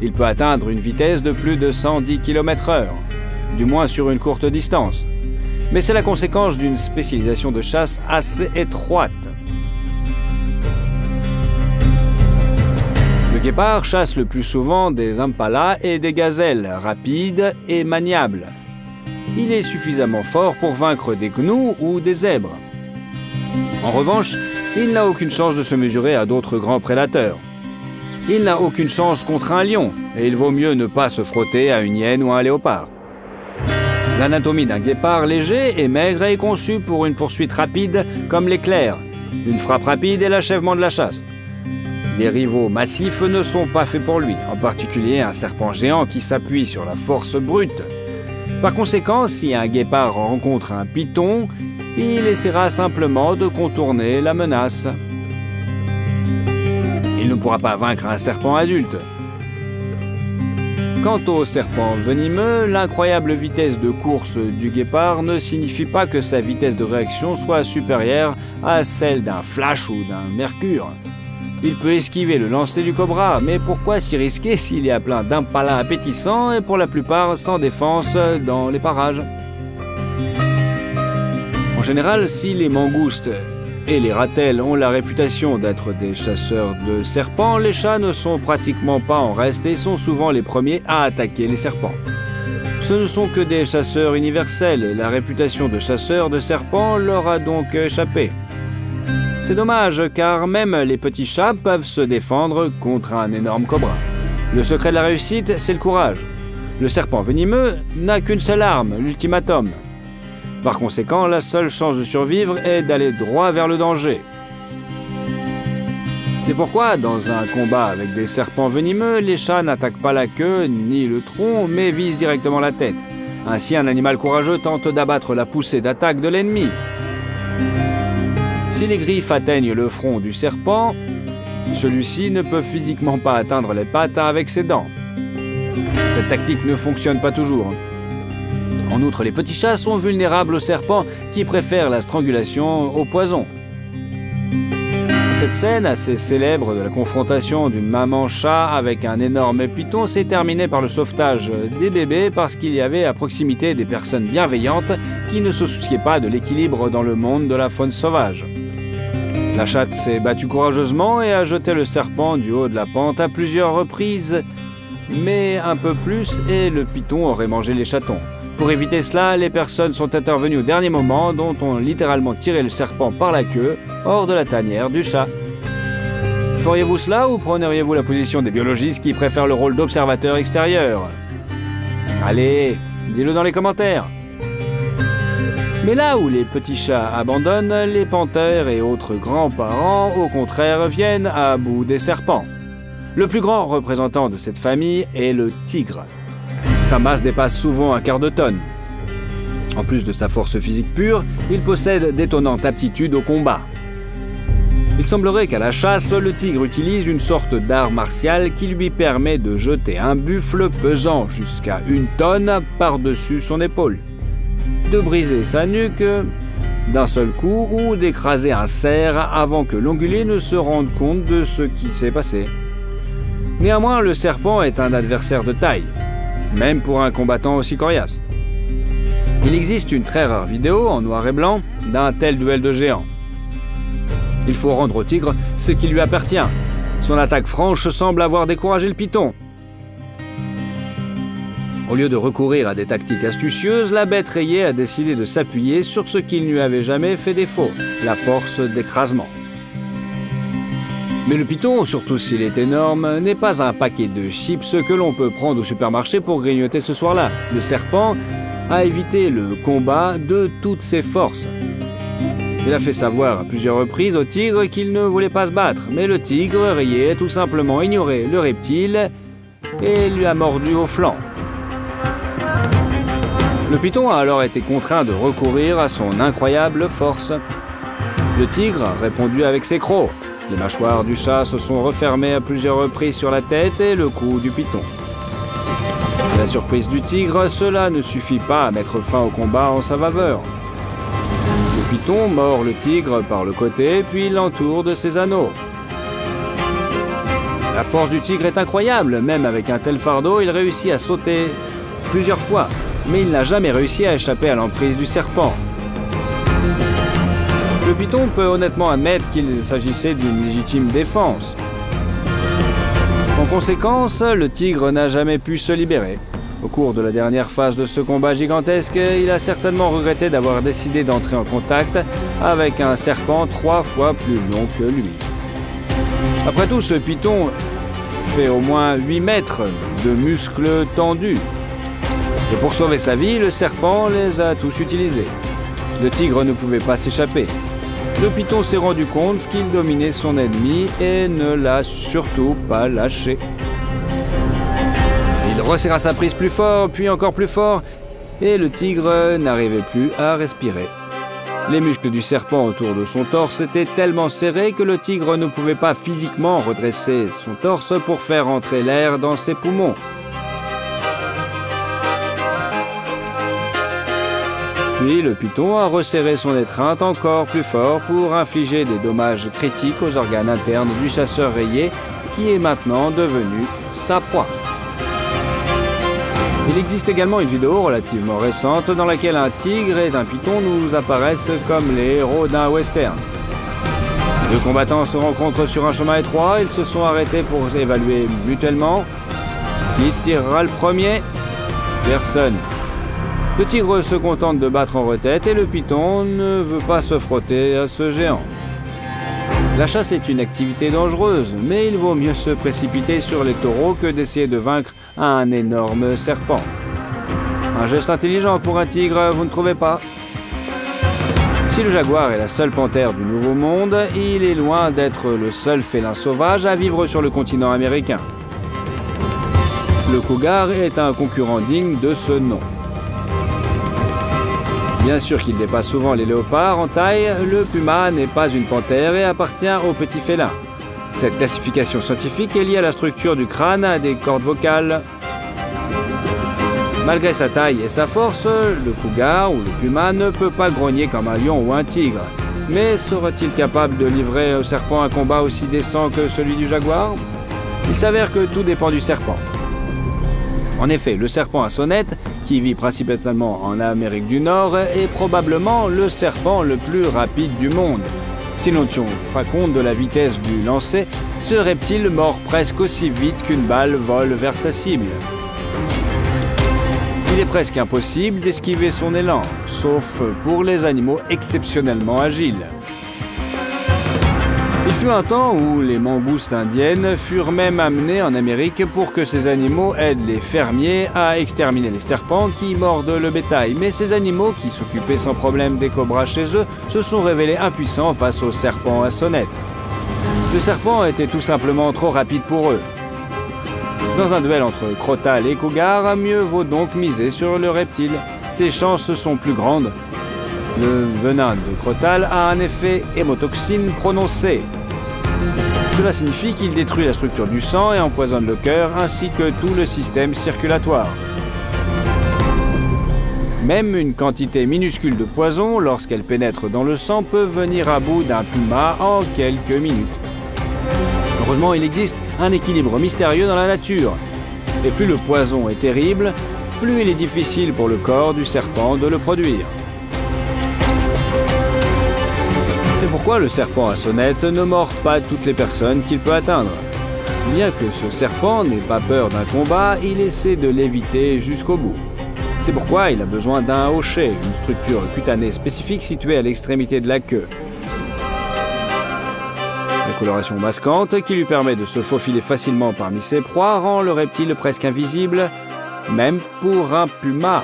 Il peut atteindre une vitesse de plus de 110 km/h, du moins sur une courte distance. Mais c'est la conséquence d'une spécialisation de chasse assez étroite. Le guépard chasse le plus souvent des impalas et des gazelles, rapides et maniables. Il est suffisamment fort pour vaincre des gnous ou des zèbres. En revanche, il n'a aucune chance de se mesurer à d'autres grands prédateurs. Il n'a aucune chance contre un lion, et il vaut mieux ne pas se frotter à une hyène ou à un léopard. L'anatomie d'un guépard léger et maigre est conçue pour une poursuite rapide comme l'éclair, une frappe rapide et l'achèvement de la chasse. Les rivaux massifs ne sont pas faits pour lui, en particulier un serpent géant qui s'appuie sur la force brute. Par conséquent, si un guépard rencontre un python, il essaiera simplement de contourner la menace. Il ne pourra pas vaincre un serpent adulte. Quant au serpent venimeux, l'incroyable vitesse de course du guépard ne signifie pas que sa vitesse de réaction soit supérieure à celle d'un flash ou d'un mercure. Il peut esquiver le lancer du cobra, mais pourquoi s'y risquer s'il y a plein d'impalas appétissants et pour la plupart sans défense dans les parages? En général, si les mangoustes et les ratels ont la réputation d'être des chasseurs de serpents, les chats ne sont pratiquement pas en reste et sont souvent les premiers à attaquer les serpents. Ce ne sont que des chasseurs universels et la réputation de chasseurs de serpents leur a donc échappé. C'est dommage car même les petits chats peuvent se défendre contre un énorme cobra. Le secret de la réussite, c'est le courage. Le serpent venimeux n'a qu'une seule arme, l'ultimatum. Par conséquent, la seule chance de survivre est d'aller droit vers le danger. C'est pourquoi, dans un combat avec des serpents venimeux, les chats n'attaquent pas la queue ni le tronc, mais visent directement la tête. Ainsi, un animal courageux tente d'abattre la poussée d'attaque de l'ennemi. Si les griffes atteignent le front du serpent, celui-ci ne peut physiquement pas atteindre les pattes avec ses dents. Cette tactique ne fonctionne pas toujours. En outre, les petits chats sont vulnérables aux serpents qui préfèrent la strangulation au poison. Cette scène assez célèbre de la confrontation d'une maman chat avec un énorme python s'est terminée par le sauvetage des bébés parce qu'il y avait à proximité des personnes bienveillantes qui ne se souciaient pas de l'équilibre dans le monde de la faune sauvage. La chatte s'est battue courageusement et a jeté le serpent du haut de la pente à plusieurs reprises, mais un peu plus et le python aurait mangé les chatons. Pour éviter cela, les personnes sont intervenues au dernier moment, dont ont littéralement tiré le serpent par la queue hors de la tanière du chat. Feriez-vous cela ou prendriez-vous la position des biologistes qui préfèrent le rôle d'observateur extérieur? Allez, dis-le dans les commentaires. Mais là où les petits chats abandonnent, les panthères et autres grands-parents, au contraire, viennent à bout des serpents. Le plus grand représentant de cette famille est le tigre. Sa masse dépasse souvent un quart de tonne. En plus de sa force physique pure, il possède d'étonnantes aptitudes au combat. Il semblerait qu'à la chasse, le tigre utilise une sorte d'art martial qui lui permet de jeter un buffle pesant jusqu'à 1 tonne par-dessus son épaule, de briser sa nuque d'un seul coup ou d'écraser un cerf avant que l'ongulé ne se rende compte de ce qui s'est passé. Néanmoins, le serpent est un adversaire de taille, même pour un combattant aussi coriace. Il existe une très rare vidéo en noir et blanc d'un tel duel de géants. Il faut rendre au tigre ce qui lui appartient. Son attaque franche semble avoir découragé le python. Au lieu de recourir à des tactiques astucieuses, la bête rayée a décidé de s'appuyer sur ce qui ne lui avait jamais fait défaut, la force d'écrasement. Mais le python, surtout s'il est énorme, n'est pas un paquet de chips que l'on peut prendre au supermarché pour grignoter ce soir-là. Le serpent a évité le combat de toutes ses forces. Il a fait savoir à plusieurs reprises au tigre qu'il ne voulait pas se battre, mais le tigre rayé a tout simplement ignoré le reptile et lui a mordu au flanc. Le python a alors été contraint de recourir à son incroyable force. Le tigre a répondu avec ses crocs. Les mâchoires du chat se sont refermées à plusieurs reprises sur la tête et le cou du python. À la surprise du tigre, cela ne suffit pas à mettre fin au combat en sa faveur. Le python mord le tigre par le côté, puis l'entoure de ses anneaux. La force du tigre est incroyable, même avec un tel fardeau, il réussit à sauter plusieurs fois, mais il n'a jamais réussi à échapper à l'emprise du serpent. Le python peut honnêtement admettre qu'il s'agissait d'une légitime défense. En conséquence, le tigre n'a jamais pu se libérer. Au cours de la dernière phase de ce combat gigantesque, il a certainement regretté d'avoir décidé d'entrer en contact avec un serpent 3 fois plus long que lui. Après tout, ce python fait au moins 8 mètres de muscles tendus. Et pour sauver sa vie, le serpent les a tous utilisés. Le tigre ne pouvait pas s'échapper. Le python s'est rendu compte qu'il dominait son ennemi et ne l'a surtout pas lâché. Il resserra sa prise plus fort, puis encore plus fort, et le tigre n'arrivait plus à respirer. Les muscles du serpent autour de son torse étaient tellement serrés que le tigre ne pouvait pas physiquement redresser son torse pour faire entrer l'air dans ses poumons. Puis le python a resserré son étreinte encore plus fort pour infliger des dommages critiques aux organes internes du chasseur rayé qui est maintenant devenu sa proie. Il existe également une vidéo relativement récente dans laquelle un tigre et un python nous apparaissent comme les héros d'un western. Les deux combattants se rencontrent sur un chemin étroit, ils se sont arrêtés pour évaluer mutuellement. Qui tirera le premier? Personne. Le tigre se contente de battre en retête et le python ne veut pas se frotter à ce géant. La chasse est une activité dangereuse, mais il vaut mieux se précipiter sur les taureaux que d'essayer de vaincre un énorme serpent. Un geste intelligent pour un tigre, vous ne trouvez pas? Si le jaguar est la seule panthère du Nouveau Monde, il est loin d'être le seul félin sauvage à vivre sur le continent américain. Le cougar est un concurrent digne de ce nom. Bien sûr qu'il dépasse souvent les léopards en taille, le puma n'est pas une panthère et appartient aux petits félins. Cette classification scientifique est liée à la structure du crâne, à des cordes vocales. Malgré sa taille et sa force, le cougar ou le puma ne peut pas grogner comme un lion ou un tigre. Mais sera-t-il capable de livrer au serpent un combat aussi décent que celui du jaguar? Il s'avère que tout dépend du serpent. En effet, le serpent à sonnette, qui vit principalement en Amérique du Nord, est probablement le serpent le plus rapide du monde. Si l'on ne tient pas compte de la vitesse du lancer, ce reptile mord presque aussi vite qu'une balle vole vers sa cible. Il est presque impossible d'esquiver son élan, sauf pour les animaux exceptionnellement agiles. Il fut un temps où les mangoustes indiennes furent même amenées en Amérique pour que ces animaux aident les fermiers à exterminer les serpents qui mordent le bétail. Mais ces animaux, qui s'occupaient sans problème des cobras chez eux, se sont révélés impuissants face aux serpents à sonnette. Le serpent était tout simplement trop rapide pour eux. Dans un duel entre Crotale et Cougar, mieux vaut donc miser sur le reptile. Ses chances sont plus grandes. Le venin de Crotale a un effet hémotoxine prononcé. Cela signifie qu'il détruit la structure du sang et empoisonne le cœur ainsi que tout le système circulatoire. Même une quantité minuscule de poison, lorsqu'elle pénètre dans le sang, peut venir à bout d'un puma en quelques minutes. Heureusement, il existe un équilibre mystérieux dans la nature. Et plus le poison est terrible, plus il est difficile pour le corps du serpent de le produire. C'est pourquoi le serpent à sonnette ne mord pas toutes les personnes qu'il peut atteindre. Bien que ce serpent n'ait pas peur d'un combat, il essaie de l'éviter jusqu'au bout. C'est pourquoi il a besoin d'un hochet, une structure cutanée spécifique située à l'extrémité de la queue. La coloration masquante, qui lui permet de se faufiler facilement parmi ses proies, rend le reptile presque invisible, même pour un puma.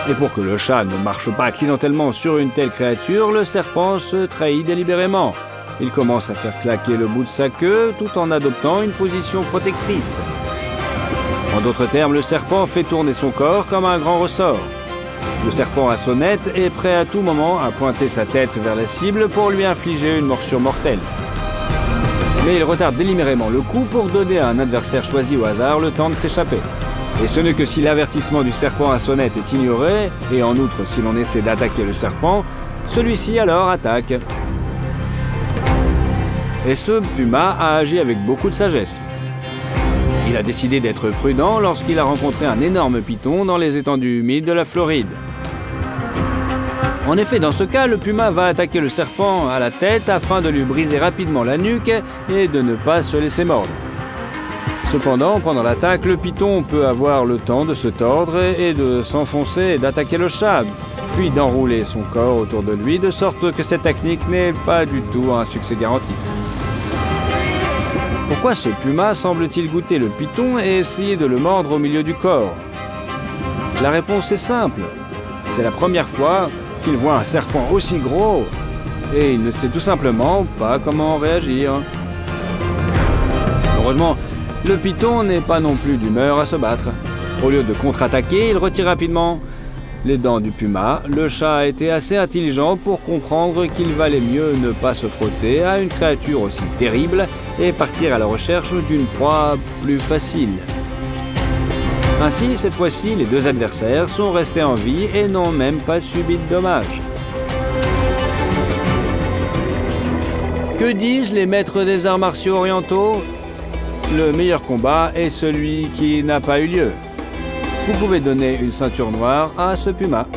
Et pour que le chat ne marche pas accidentellement sur une telle créature, le serpent se trahit délibérément. Il commence à faire claquer le bout de sa queue tout en adoptant une position protectrice. En d'autres termes, le serpent fait tourner son corps comme un grand ressort. Le serpent à sonnette est prêt à tout moment à pointer sa tête vers la cible pour lui infliger une morsure mortelle. Mais il retarde délibérément le coup pour donner à un adversaire choisi au hasard le temps de s'échapper. Et ce n'est que si l'avertissement du serpent à sonnette est ignoré, et en outre si l'on essaie d'attaquer le serpent, celui-ci alors attaque. Et ce puma a agi avec beaucoup de sagesse. Il a décidé d'être prudent lorsqu'il a rencontré un énorme python dans les étendues humides de la Floride. En effet, dans ce cas, le puma va attaquer le serpent à la tête afin de lui briser rapidement la nuque et de ne pas se laisser mordre. Cependant, pendant l'attaque, le python peut avoir le temps de se tordre et de s'enfoncer et d'attaquer le chat, puis d'enrouler son corps autour de lui, de sorte que cette technique n'est pas du tout un succès garanti. Pourquoi ce puma semble-t-il goûter le python et essayer de le mordre au milieu du corps? La réponse est simple. C'est la première fois qu'il voit un serpent aussi gros et il ne sait tout simplement pas comment réagir. Heureusement, le python n'est pas non plus d'humeur à se battre. Au lieu de contre-attaquer, il retire rapidement les dents du puma. Le chat a été assez intelligent pour comprendre qu'il valait mieux ne pas se frotter à une créature aussi terrible et partir à la recherche d'une proie plus facile. Ainsi, cette fois-ci, les deux adversaires sont restés en vie et n'ont même pas subi de dommages. Que disent les maîtres des arts martiaux orientaux? Le meilleur combat est celui qui n'a pas eu lieu. Vous pouvez donner une ceinture noire à ce puma.